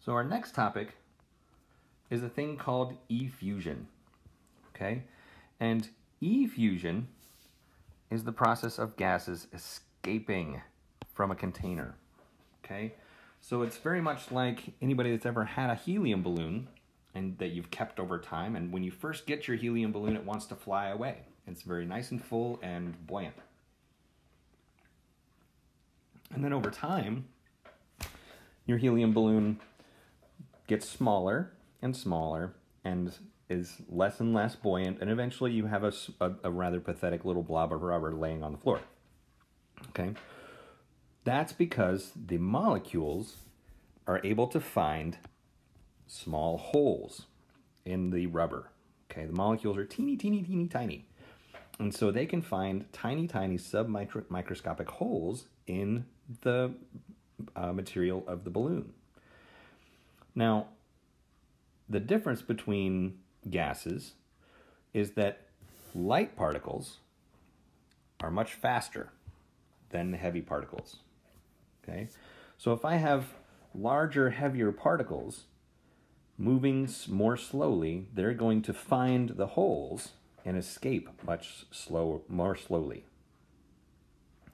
So our next topic is a thing called effusion, okay? And effusion is the process of gases escaping from a container, okay? So it's very much like anybody that's ever had a helium balloon and that you've kept over time, and when you first get your helium balloon, it wants to fly away. It's very nice and full and buoyant. And then over time, your helium balloon gets smaller and smaller and is less and less buoyant, and eventually you have a rather pathetic little blob of rubber laying on the floor. Okay? That's because the molecules are able to find small holes in the rubber. Okay? The molecules are teeny, teeny, teeny, tiny. And so they can find tiny, tiny submicroscopic holes in the material of the balloon. Now, the difference between gases is that light particles are much faster than heavy particles. Okay? So if I have larger, heavier particles moving more slowly, they're going to find the holes and escape more slowly.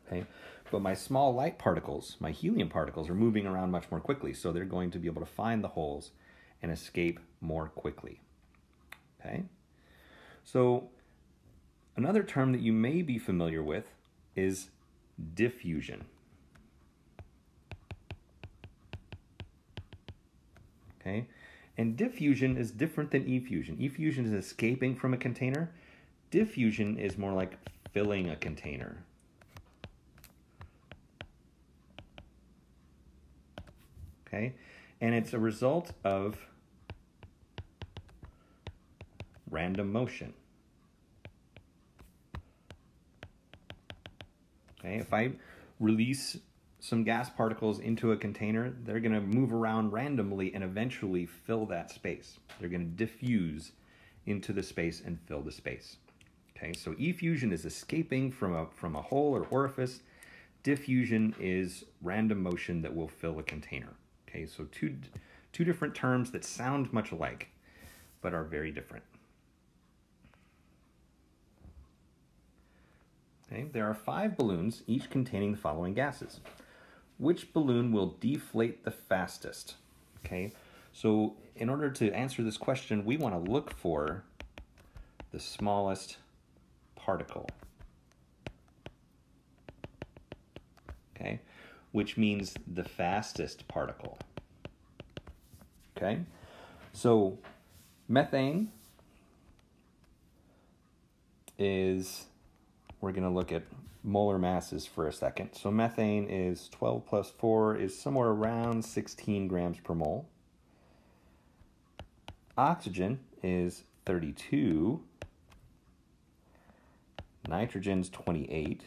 Okay? But my small light particles, my helium particles, are moving around much more quickly, so they're going to be able to find the holes and escape more quickly. Okay? So another term that you may be familiar with is diffusion. Okay? And diffusion is different than effusion. Effusion is escaping from a container. Diffusion is more like filling a container. Okay? And it's a result of random motion. Okay? If I release some gas particles into a container, they're going to move around randomly and eventually fill that space. They're going to diffuse into the space and fill the space. Okay? So effusion is escaping from a hole or orifice. Diffusion is random motion that will fill a container. Okay, so two different terms that sound much alike, but are very different. Okay, there are 5 balloons, each containing the following gases. Which balloon will deflate the fastest? Okay, so in order to answer this question, we want to look for the smallest particle. Okay, which means the fastest particle. Okay, so methane is, we're going to look at molar masses for a second. So methane is 12 plus 4 is somewhere around 16 grams per mole. Oxygen is 32. Nitrogen's 28.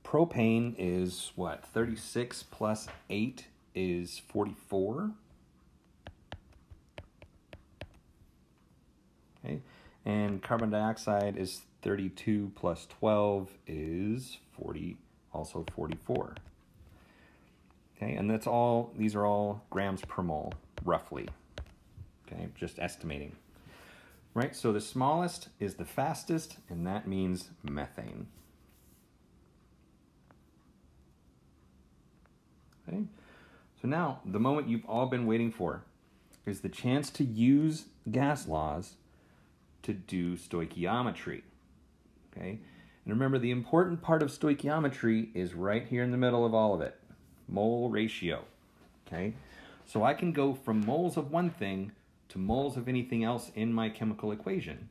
Propane is what? 36 plus 8 is 44. Okay. And carbon dioxide is 32 plus 12 is 40, also 44. Okay, and that's all, these are all grams per mole, roughly. Okay, just estimating. Right, so the smallest is the fastest, and that means methane. Okay, so now the moment you've all been waiting for is the chance to use gas laws to do stoichiometry. Okay, and remember, the important part of stoichiometry is right here in the middle of all of it, mole ratio. Okay, so I can go from moles of one thing to moles of anything else in my chemical equation,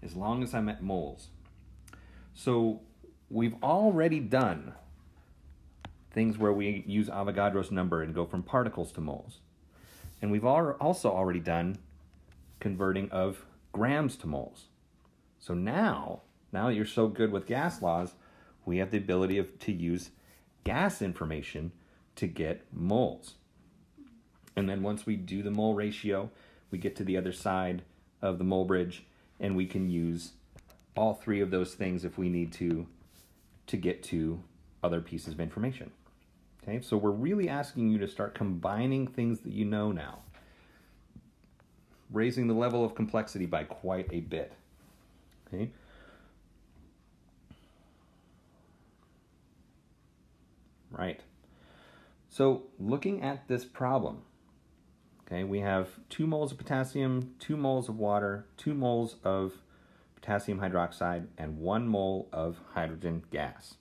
as long as I'm at moles. So we've already done things where we use Avogadro's number and go from particles to moles. And we've also already done converting of grams to moles. So now that you're so good with gas laws, we have the ability to use gas information to get moles. And then once we do the mole ratio, we get to the other side of the mole bridge, and we can use all 3 of those things if we need to get to other pieces of information. Okay, so we're really asking you to start combining things that you know now, raising the level of complexity by quite a bit. Okay. Right. So looking at this problem, okay, we have 2 moles of potassium, 2 moles of water, 2 moles of potassium hydroxide, and 1 mole of hydrogen gas.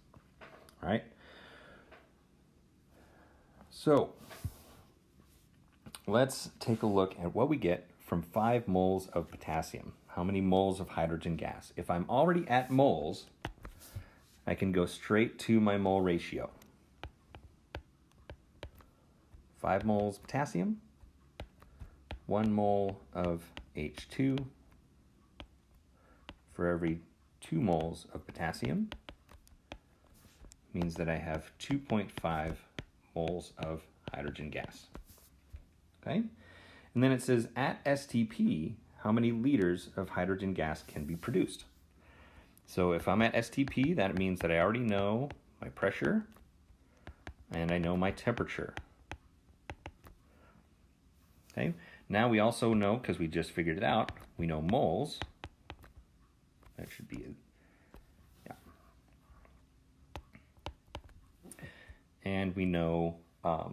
All right. So let's take a look at what we get from 5 moles of potassium. How many moles of hydrogen gas? If I'm already at moles, I can go straight to my mole ratio. 5 moles potassium, 1 mole of H2 for every 2 moles of potassium means that I have 2.5 moles of hydrogen gas. Okay? And then it says at STP, how many liters of hydrogen gas can be produced? So if I'm at STP, that means that I already know my pressure and I know my temperature. Okay? Now we also know, because we just figured it out, we know moles. That should be it. Yeah. And we know R,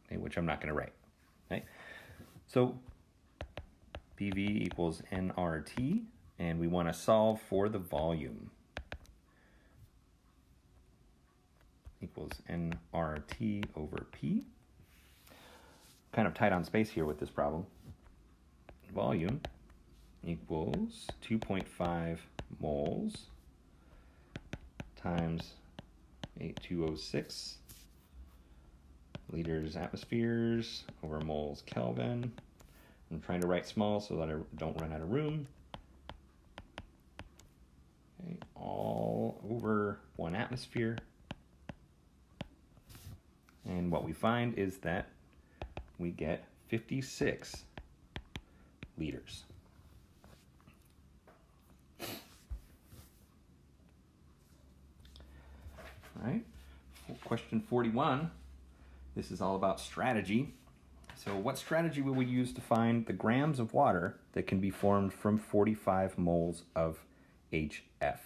okay, which I'm not going to write. Okay? So PV equals nRT, and we want to solve for the volume. Equals nRT over P. Kind of tight on space here with this problem. Volume equals 2.5 moles times 8206 liters atmospheres over moles Kelvin. I'm trying to write small so that I don't run out of room. Okay, all over 1 atmosphere. And what we find is that we get 56 liters. All right, question 41. This is all about strategy. So what strategy will we use to find the grams of water that can be formed from 45 moles of HF?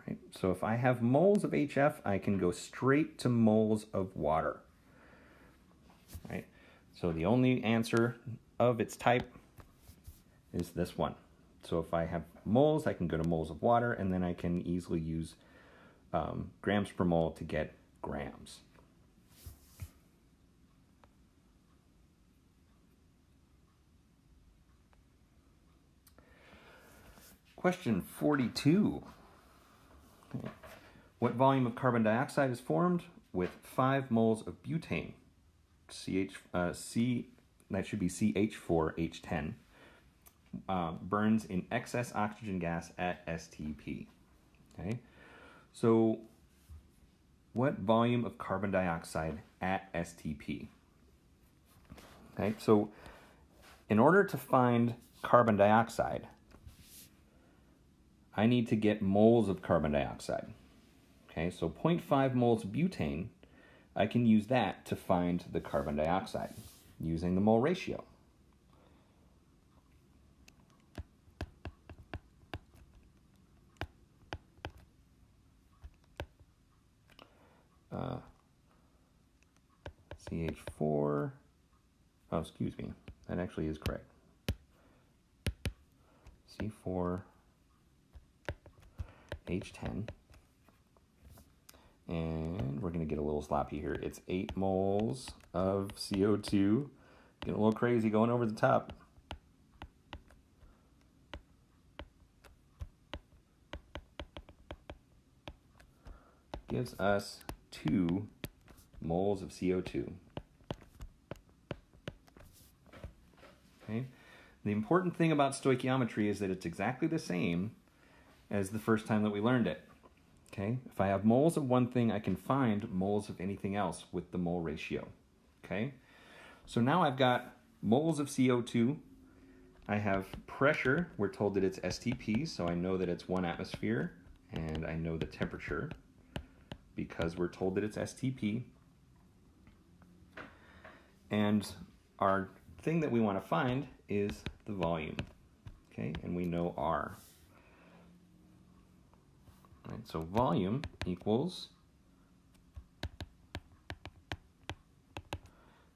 Right? So if I have moles of HF, I can go straight to moles of water. Right? So the only answer of its type is this one. So if I have moles, I can go to moles of water, and then I can easily use grams per mole to get grams. Question 42. Okay. What volume of carbon dioxide is formed with 5 moles of butane? That should be CH4H10. Burns in excess oxygen gas at STP. Okay, so what volume of carbon dioxide at STP? Okay, so in order to find carbon dioxide, I need to get moles of carbon dioxide. Okay, so 0.5 moles of butane, I can use that to find the carbon dioxide using the mole ratio. CH4, oh, excuse me, that actually is correct. C4H10, and we're going to get a little sloppy here. It's 8 moles of CO2, getting a little crazy going over the top. Gives us 2 moles of CO2. Okay. The important thing about stoichiometry is that it's exactly the same as the first time that we learned it. Okay. If I have moles of one thing, I can find moles of anything else with the mole ratio. Okay. So now I've got moles of CO2 I have pressure. We're told that it's STP, so I know that it's 1 atmosphere, and I know the temperature because we're told that it's STP. And our thing that we want to find is the volume, okay? And we know R. All right, so volume equals,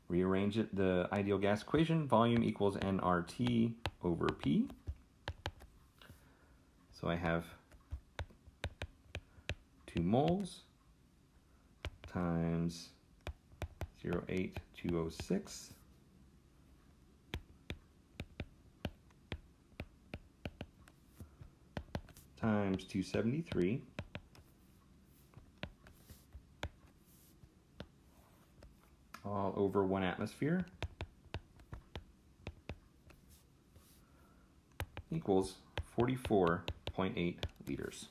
rearrange it, the ideal gas equation, volume equals nRT over P. So I have 2 moles times 0.8206 times 273 all over 1 atmosphere equals 44.8 liters.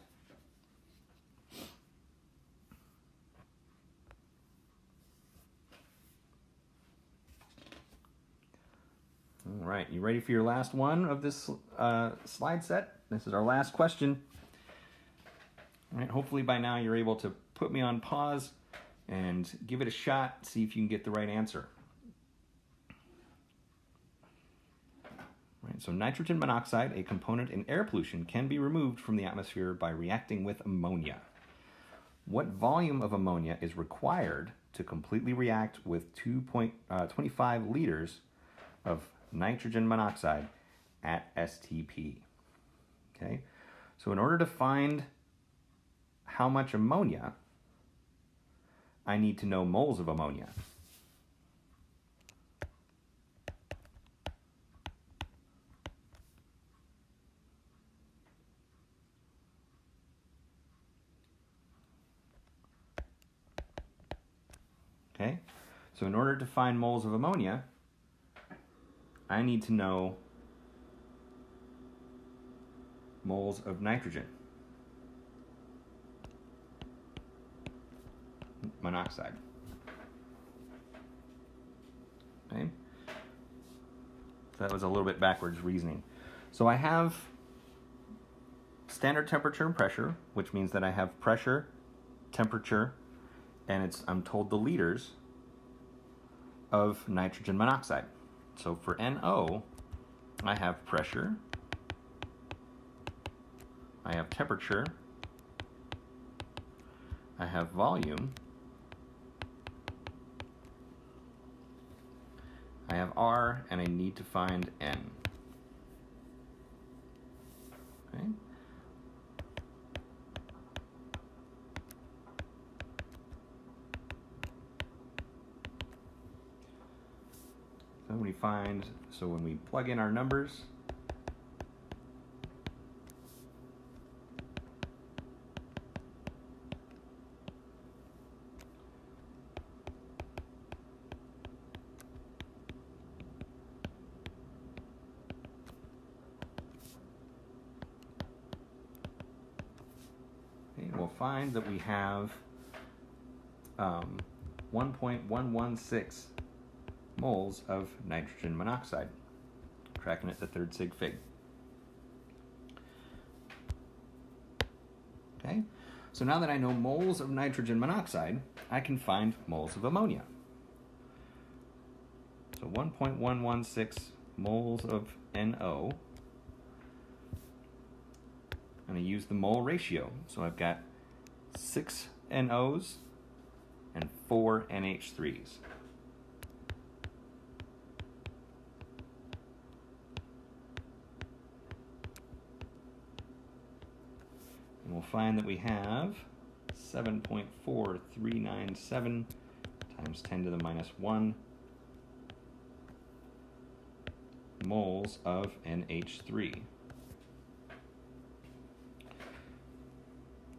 All right, you ready for your last one of this slide set? This is our last question. All right, hopefully by now you're able to put me on pause and give it a shot, see if you can get the right answer. All right, so nitrogen monoxide, a component in air pollution, can be removed from the atmosphere by reacting with ammonia. What volume of ammonia is required to completely react with 2.25 liters of nitrogen monoxide at STP? Okay, so in order to find how much ammonia, I need to know moles of ammonia. Okay, so in order to find moles of ammonia, I need to know moles of nitrogen monoxide. Okay, so that was a little bit backwards reasoning. So I have standard temperature and pressure, which means that I have pressure, temperature, and I'm told the liters of nitrogen monoxide. So for NO, I have pressure, I have temperature, I have volume, I have R, and I need to find N. Okay. So when we plug in our numbers, okay, we'll find that we have 1.116 moles of nitrogen monoxide, tracking it to 3rd sig fig. Okay, so now that I know moles of nitrogen monoxide, I can find moles of ammonia. So 1.116 moles of NO. I'm going to use the mole ratio. So I've got 6 NOs and 4 NH3s. And we'll find that we have 7.4397 times 10 to the minus 1 moles of NH3.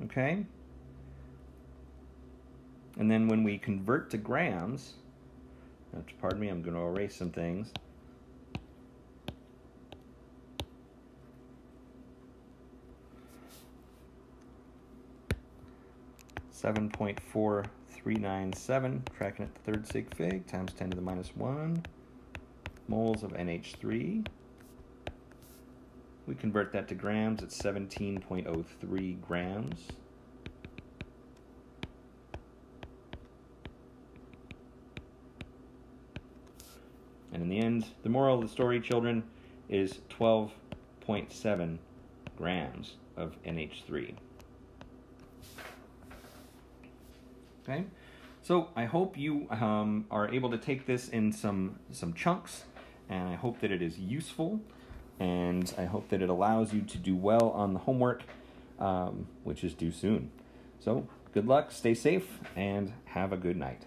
Okay? And then when we convert to grams, pardon me, I'm going to erase some things. (7.4397) tracking at the 3rd sig fig times 10 to the minus 1 moles of NH3 We convert that to grams. It's 17.03 grams. And in the end, the moral of the story, children, is 12.7 grams of NH3. Okay, so I hope you are able to take this in some chunks, and I hope that it is useful, and I hope that it allows you to do well on the homework, which is due soon. So good luck, stay safe, and have a good night.